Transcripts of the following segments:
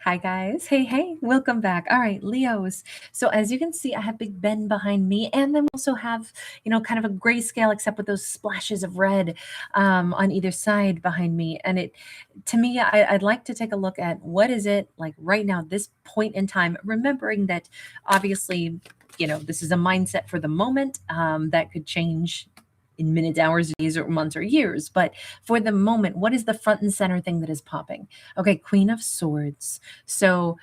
Hi guys. Hey, welcome back. All right, Leos. So as you can see, I have Big Ben behind me, and then we also have, kind of a grayscale, except with those splashes of red on either side behind me. And to me, I'd like to take a look at what is it like right now, this point in time, remembering that obviously, this is a mindset for the moment that could change in minutes, hours, days, or months, or years. But for the moment, what is the front and center thing that is popping? Okay, Queen of Swords. So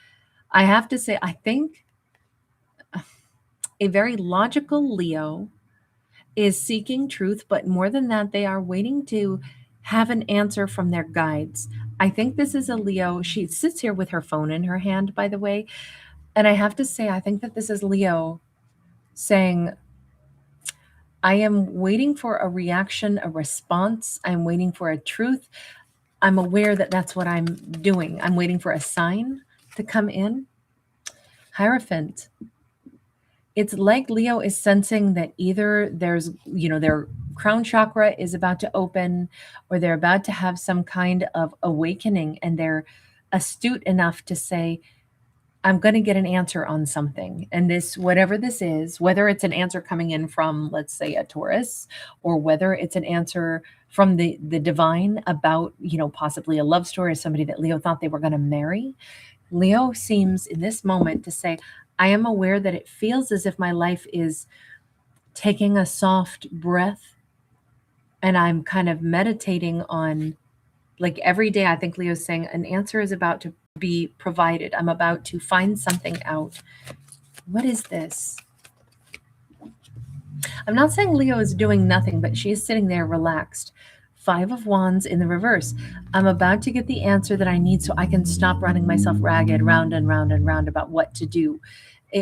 I have to say, I think a very logical Leo is seeking truth, but more than that, they are waiting to have an answer from their guides. I think this is a Leo. She sits here with her phone in her hand, by the way. And I have to say, I think that this is Leo saying, I am waiting for a reaction, a response. I'm waiting for a truth. I'm aware that that's what I'm doing. I'm waiting for a sign to come in. Hierophant. It's like Leo is sensing that either their crown chakra is about to open, or they're about to have some kind of awakening, and they're astute enough to say, I'm going to get an answer on something. And this, whatever this is, whether it's an answer coming in from, let's say, a Taurus, or whether it's an answer from the divine about, possibly a love story or somebody that Leo thought they were going to marry. Leo seems in this moment to say, I am aware that it feels as if my life is taking a soft breath, and I'm kind of meditating on, like, every day. I think Leo's saying an answer is about to be provided. I'm about to find something out. What is this? I'm not saying Leo is doing nothing, but she is sitting there relaxed. Five of Wands in the reverse. I'm about to get the answer that I need so I can stop running myself ragged, round and round and round about what to do.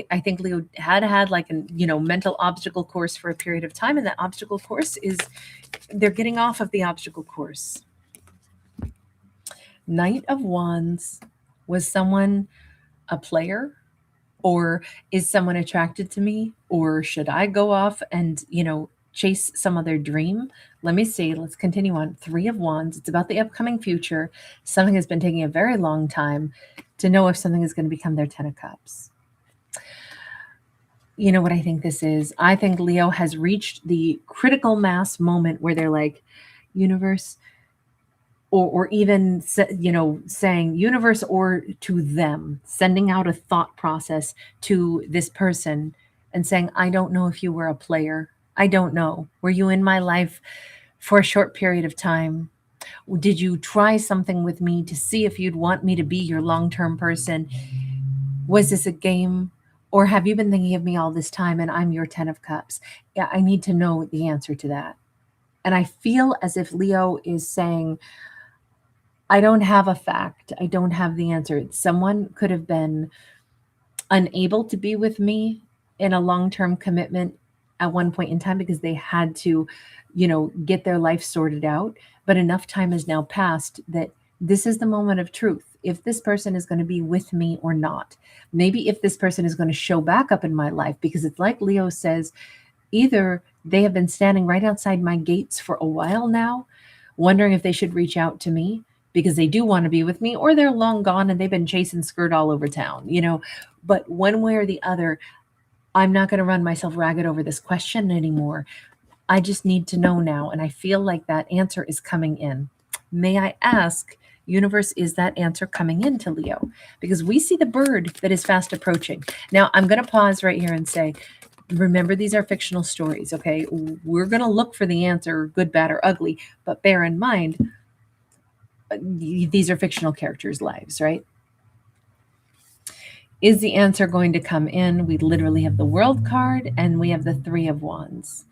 I think Leo had like a mental obstacle course for a period of time, and that obstacle course is they're getting off of the obstacle course. Knight of Wands. Was someone a player, or is someone attracted to me, or should I go off and chase some other dream? Let me see. Let's continue on. Three of Wands. It's about the upcoming future. Something has been taking a very long time to know if something is going to become their Ten of Cups. You know what I think this is? I think Leo has reached the critical mass moment where they're like, universe, or even saying universe, or to them, sending out a thought process to this person and saying, I don't know if you were a player. I don't know. Were you in my life for a short period of time? Did you try something with me to see if you'd want me to be your long-term person? Was this a game? Or have you been thinking of me all this time and I'm your 10 of Cups? Yeah, I need to know the answer to that. And I feel as if Leo is saying, I don't have a fact. I don't have the answer. Someone could have been unable to be with me in a long-term commitment at one point in time because they had to, get their life sorted out. But enough time has now passed that this is the moment of truth. If this person is going to be with me or not. Maybe if this person is going to show back up in my life, because it's like Leo says, either they have been standing right outside my gates for a while now, wondering if they should reach out to me because they do want to be with me, or they're long gone and they've been chasing skirt all over town, But one way or the other, I'm not going to run myself ragged over this question anymore. I just need to know now. And I feel like that answer is coming in. May I ask, universe, is that answer coming in to Leo? Because we see the bird that is fast approaching. Now, I'm going to pause right here and say, remember, these are fictional stories, okay? We're going to look for the answer, good, bad, or ugly, but bear in mind, these are fictional characters' lives, right? Is the answer going to come in? We literally have the World card and we have the Three of Wands.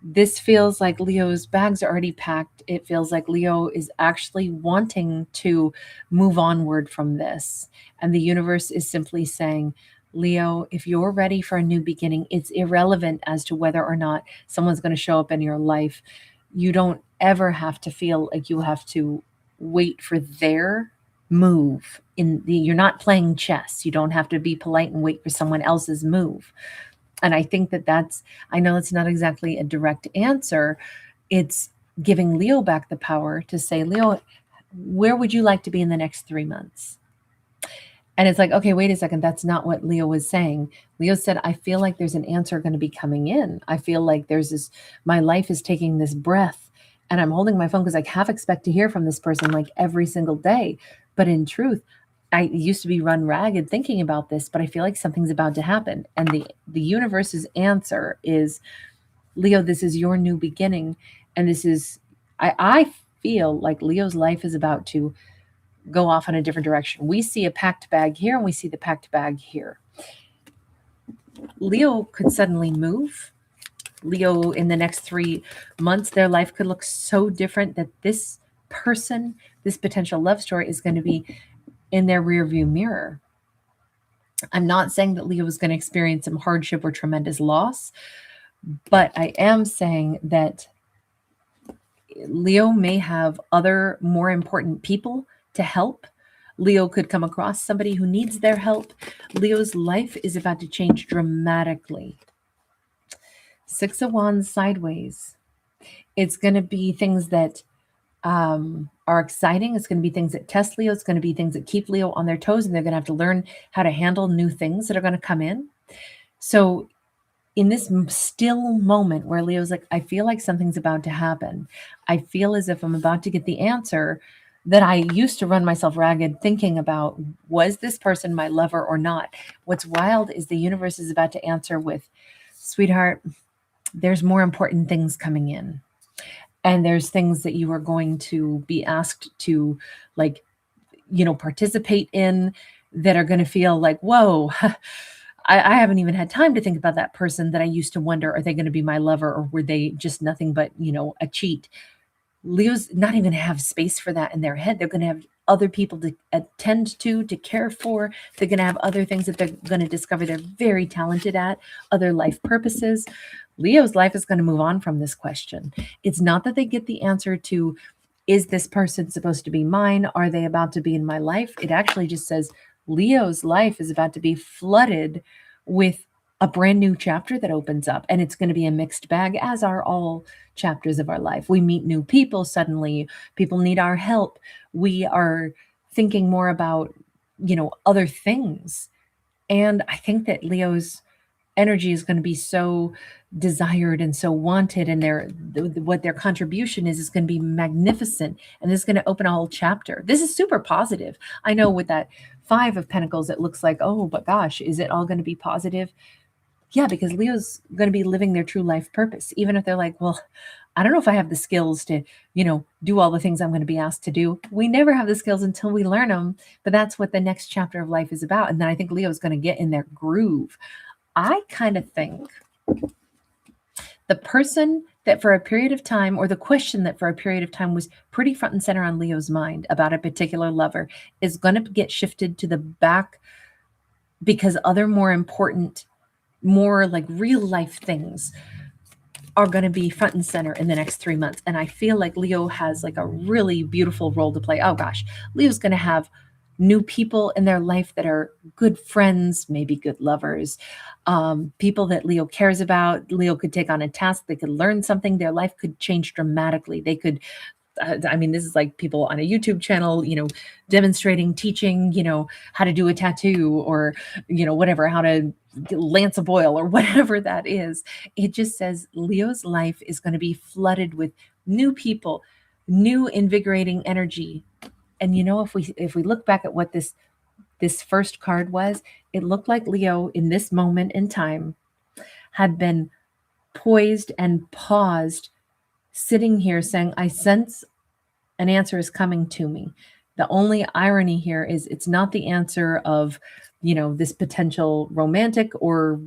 This feels like Leo's bags are already packed. It feels like Leo is actually wanting to move onward from this. And the universe is simply saying, Leo, if you're ready for a new beginning, it's irrelevant as to whether or not someone's going to show up in your life. You don't ever have to feel like you have to wait for their move. You're not playing chess. You don't have to be polite and wait for someone else's move. And I think I know it's not exactly a direct answer. It's giving Leo back the power to say, Leo, where would you like to be in the next 3 months? And it's like, okay, wait a second. That's not what Leo was saying. Leo said, I feel like there's an answer going to be coming in. I feel like there's this, my life is taking this breath, and I'm holding my phone because I half expect to hear from this person like every single day. But in truth, I used to be run ragged thinking about this, but I feel like something's about to happen. And the universe's answer is, Leo, this is your new beginning. And this is, I feel like Leo's life is about to go off in a different direction. We see a packed bag here and we see the packed bag here. Leo could suddenly move. Leo, in the next 3 months, their life could look so different that this person, this potential love story, is going to be in their rearview mirror. I'm not saying that Leo is going to experience some hardship or tremendous loss, but I am saying that Leo may have other more important people to help. Leo could come across somebody who needs their help. Leo's life is about to change dramatically. Six of Wands sideways. It's going to be things that are exciting. It's going to be things that test Leo. It's going to be things that keep Leo on their toes, and they're going to have to learn how to handle new things that are going to come in. So in this still moment where Leo's like, I feel like something's about to happen. I feel as if I'm about to get the answer that I used to run myself ragged thinking about, was this person my lover or not? What's wild is the universe is about to answer with, sweetheart, there's more important things coming in. And there's things that you are going to be asked to, like, participate in, that are going to feel like, whoa, I haven't even had time to think about that person that I used to wonder, are they going to be my lover, or were they just nothing but, a cheat? Leo's not even going to have space for that in their head. They're going to have other people to attend to care for. They're going to have other things that they're going to discover they're very talented at, other life purposes. Leo's life is going to move on from this question. It's not that they get the answer to, is this person supposed to be mine? Are they about to be in my life? It actually just says Leo's life is about to be flooded with a brand new chapter that opens up, and it's going to be a mixed bag, as are all chapters of our life. We meet new people suddenly. People need our help. We are thinking more about, other things. And I think that Leo's energy is going to be so desired and so wanted, and what their contribution is going to be magnificent, and this is going to open a whole chapter. This is super positive. I know with that 5 of Pentacles, it looks like, oh, but gosh, is it all going to be positive? Yeah, because Leo's going to be living their true life purpose, even if they're like, well, I don't know if I have the skills to, do all the things I'm going to be asked to do. We never have the skills until we learn them, but that's what the next chapter of life is about. And then I think Leo's going to get in their groove. I kind of think the person that for a period of time, or the question that for a period of time was pretty front and center on Leo's mind about a particular lover, is going to get shifted to the back, because other more important, more like real life things are going to be front and center in the next 3 months. And I feel like Leo has like a really beautiful role to play. Oh gosh, Leo's going to have new people in their life that are good friends, maybe good lovers, people that Leo cares about. Leo could take on a task. They could learn something. Their life could change dramatically. They could, this is like people on a YouTube channel, demonstrating, teaching, how to do a tattoo, or, whatever, how to lance a boil, or whatever that is. It just says Leo's life is going to be flooded with new people, new invigorating energy. And if we look back at what this first card was, it looked like Leo in this moment in time had been poised and paused, sitting here saying, I sense an answer is coming to me. The only irony here is it's not the answer of, this potential romantic, or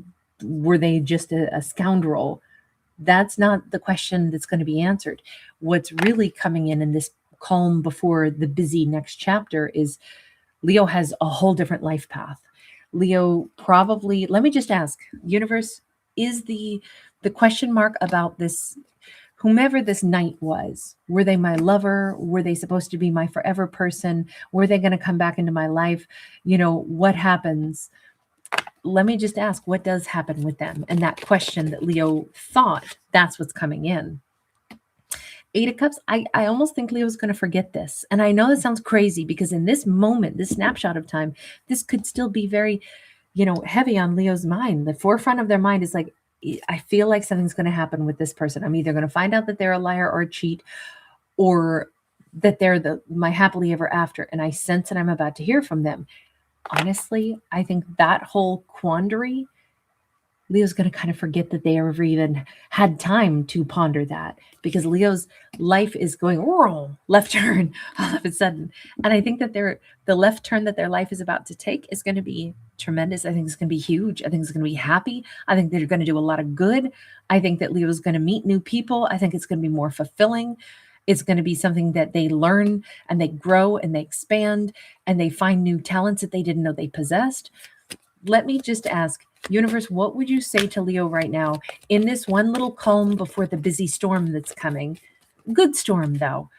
were they just a scoundrel? That's not the question that's going to be answered. What's really coming in this calm before the busy next chapter is Leo has a whole different life path. Leo probably, let me just ask, universe, is the question mark about this, whomever this knight was, were they my lover? Were they supposed to be my forever person? Were they going to come back into my life? What happens? Let me just ask, what does happen with them? And that question that Leo thought, that's what's coming in. Eight of Cups, I almost think Leo's going to forget this. And I know that sounds crazy because in this moment, this snapshot of time, this could still be very, heavy on Leo's mind. The forefront of their mind is like, I feel like something's going to happen with this person. I'm either going to find out that they're a liar or a cheat, or that they're my happily ever after. And I sense that I'm about to hear from them. Honestly, I think that whole quandary, Leo's going to kind of forget that they ever even had time to ponder that, because Leo's life is going left turn all of a sudden. And I think that the left turn that their life is about to take is going to be tremendous. I think it's going to be huge. I think it's going to be happy. I think they're going to do a lot of good. I think that Leo's going to meet new people. I think it's going to be more fulfilling. It's going to be something that they learn and they grow and they expand and they find new talents that they didn't know they possessed. Let me just ask, universe, what would you say to Leo right now in this one little calm before the busy storm that's coming? Good storm, though.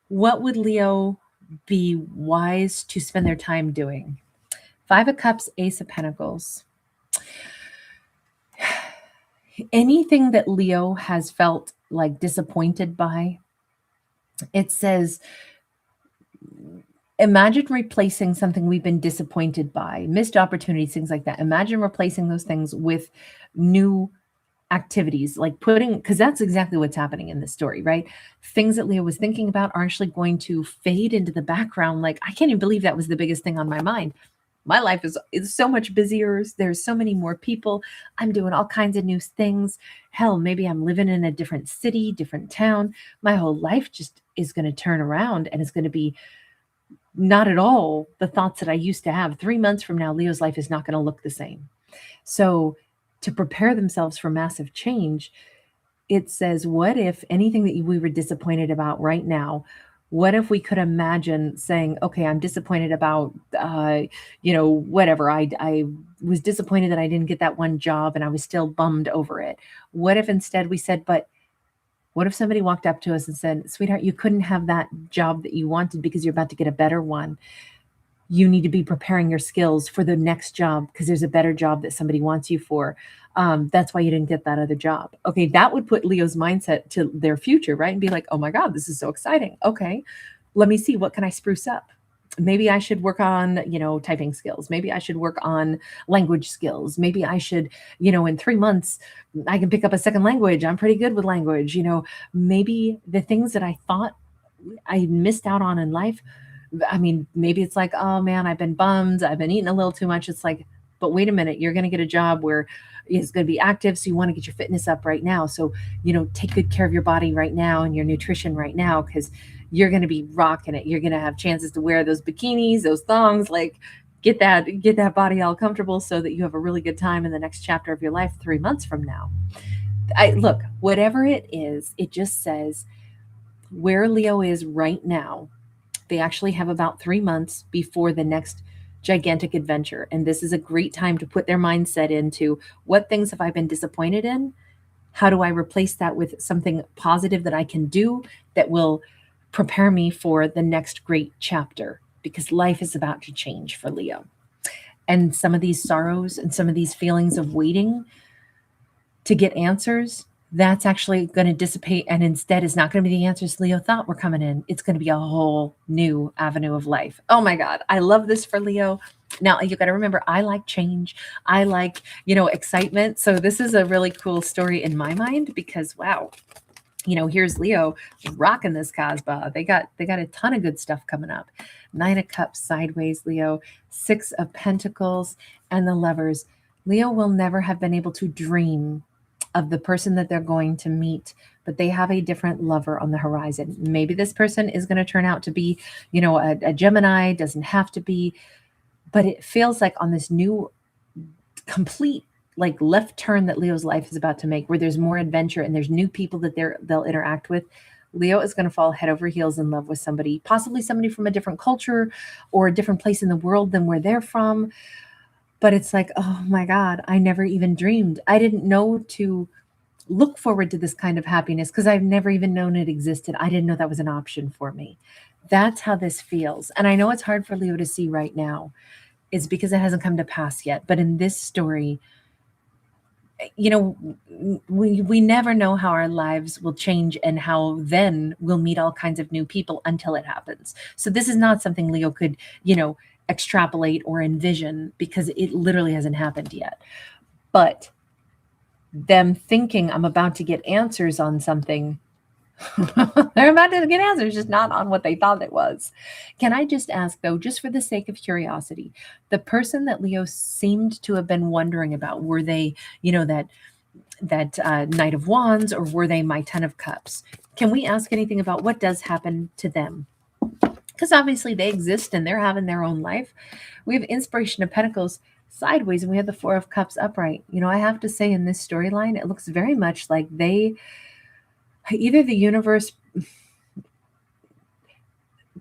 What would Leo be wise to spend their time doing? Five of Cups, Ace of Pentacles. Anything that Leo has felt like disappointed by, it says, imagine replacing something we've been disappointed by, missed opportunities, things like that. Imagine replacing those things with new activities, like because that's exactly what's happening in this story, right? Things that Leo was thinking about are actually going to fade into the background. Like, I can't even believe that was the biggest thing on my mind. My life is so much busier. There's so many more people. I'm doing all kinds of new things. Hell, maybe I'm living in a different city, different town. My whole life just is going to turn around, and it's going to be not at all the thoughts that I used to have. 3 months from now, Leo's life is not going to look the same. So to prepare themselves for massive change, it says, what if anything that we were disappointed about right now, what if we could imagine saying, okay, I'm disappointed about, whatever. I was disappointed that I didn't get that one job and I was still bummed over it. What if instead we said, but what if somebody walked up to us and said, sweetheart, you couldn't have that job that you wanted because you're about to get a better one. You need to be preparing your skills for the next job because there's a better job that somebody wants you for. That's why you didn't get that other job. Okay, that would put Leo's mindset to their future, right? And be like, oh my God, this is so exciting. Okay, let me see, what can I spruce up? Maybe I should work on, typing skills. Maybe I should work on language skills. Maybe I should, in 3 months, I can pick up a second language. I'm pretty good with language. Maybe the things that I thought I missed out on in life, I mean, maybe it's like, oh man, I've been bummed. I've been eating a little too much. It's like, but wait a minute, you're going to get a job where it's going to be active. So you want to get your fitness up right now. So, take good care of your body right now and your nutrition right now, because you're going to be rocking it. You're going to have chances to wear those bikinis, those thongs, like get that body all comfortable so that you have a really good time in the next chapter of your life 3 months from now. Look, whatever it is, it just says where Leo is right now. They actually have about 3 months before the next gigantic adventure. And this is a great time to put their mindset into, what things have I been disappointed in? How do I replace that with something positive that I can do that will prepare me for the next great chapter? Because life is about to change for Leo. And some of these sorrows and some of these feelings of waiting to get answers, that's actually going to dissipate, and instead is not going to be the answers Leo thought were coming in. It's going to be a whole new avenue of life. Oh my God, I love this for Leo. Now, you got to remember, I like change. I like, excitement. So this is a really cool story in my mind because, wow, here's Leo rocking this Casbah. They got a ton of good stuff coming up. 9 of Cups sideways, Leo. 6 of Pentacles and the Lovers. Leo will never have been able to dream of the person that they're going to meet, but they have a different lover on the horizon. Maybe this person is going to turn out to be, a Gemini, doesn't have to be, but it feels like on this new complete left turn that Leo's life is about to make, where there's more adventure and there's new people that they'll interact with, Leo is going to fall head over heels in love with somebody, possibly somebody from a different culture or a different place in the world than where they're from. But it's like, oh my God, I never even dreamed. I didn't know to look forward to this kind of happiness because I've never even known it existed. I didn't know that was an option for me. That's how this feels. And I know it's hard for Leo to see right now. It's because it hasn't come to pass yet. But in this story, you know, we never know how our lives will change and how then we'll meet all kinds of new people until it happens. So this is not something Leo could, you know, extrapolate or envision because it literally hasn't happened yet. But them thinking I'm about to get answers on something, they're about to get answers, just not on what they thought it was. Can I just ask, though, just for the sake of curiosity, the person that Leo seemed to have been wondering about, were they, you know, that Knight of Wands, or were they my Ten of Cups? Can we ask anything about what does happen to them? Because obviously they exist and they're having their own life. We have Inspiration of Pentacles sideways and we have the Four of Cups upright. You know, I have to say in this storyline, it looks very much like either the universe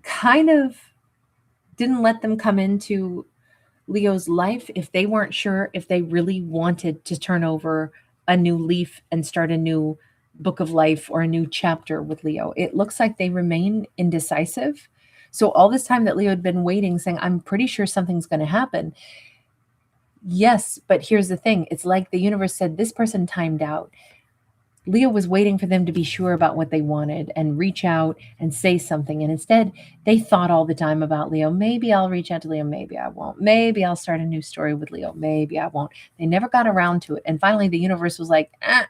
kind of didn't let them come into Leo's life if they weren't sure if they really wanted to turn over a new leaf and start a new book of life or a new chapter with Leo. It looks like they remain indecisive. So all this time that Leo had been waiting, saying, I'm pretty sure something's going to happen. Yes, but here's the thing. It's like the universe said, this person timed out. Leo was waiting for them to be sure about what they wanted and reach out and say something. And instead, they thought all the time about Leo. Maybe I'll reach out to Leo. Maybe I won't. Maybe I'll start a new story with Leo. Maybe I won't. They never got around to it. And finally, the universe was like, I'm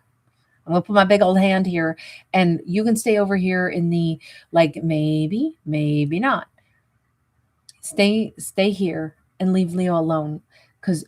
going to put my big old hand here and you can stay over here in the, like, maybe, maybe not. Stay here and leave Leo alone because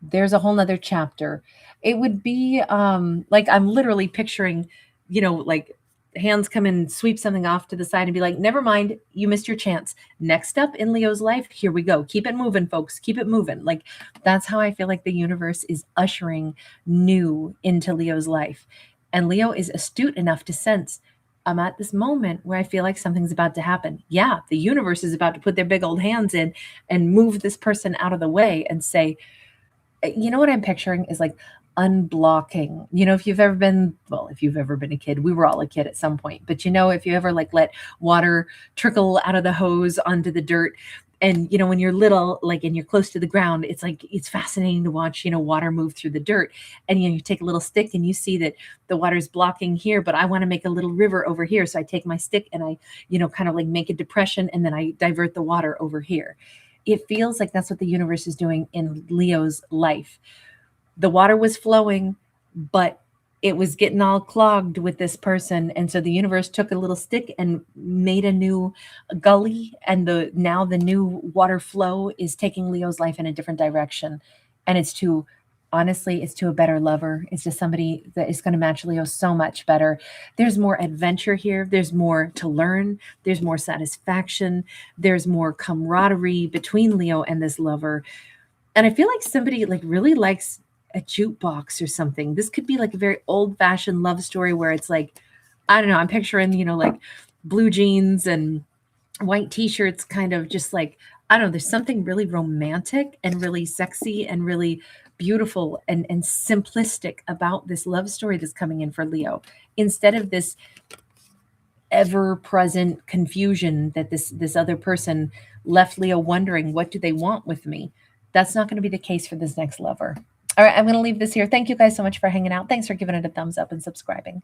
there's a whole nother chapter. It would be like I'm literally picturing, you know, like hands come in, sweep something off to the side and be like, never mind, you missed your chance. Next up in Leo's life, here we go. Keep it moving, folks. Keep it moving. Like that's how I feel like the universe is ushering new into Leo's life. And Leo is astute enough to sense I'm at this moment where I feel like something's about to happen. Yeah, the universe is about to put their big old hands in and move this person out of the way and say, you know what I'm picturing is like unblocking. You know, if you've ever been a kid, we were all a kid at some point, but you know, if you ever like let water trickle out of the hose onto the dirt, and you know, when you're little, like, and you're close to the ground, it's like, it's fascinating to watch, you know, water move through the dirt. And you know, you take a little stick and you see that the water's blocking here, but I want to make a little river over here. So I take my stick and I, you know, kind of like make a depression and then I divert the water over here. It feels like that's what the universe is doing in Leo's life. The water was flowing, but it was getting all clogged with this person. And so the universe took a little stick and made a new gully. And now the new water flow is taking Leo's life in a different direction. And honestly, it's to a better lover. It's to somebody that is going to match Leo so much better. There's more adventure here. There's more to learn. There's more satisfaction. There's more camaraderie between Leo and this lover. And I feel like somebody like really likes a jukebox or something. This could be like a very old-fashioned love story where it's like, I don't know, I'm picturing, you know, like blue jeans and white t-shirts, kind of just like, I don't know, there's something really romantic and really sexy and really beautiful and simplistic about this love story that's coming in for Leo, instead of this ever-present confusion that this other person left Leo wondering, what do they want with me? That's not going to be the case for this next lover. All right, I'm going to leave this here. Thank you guys so much for hanging out. Thanks for giving it a thumbs up and subscribing.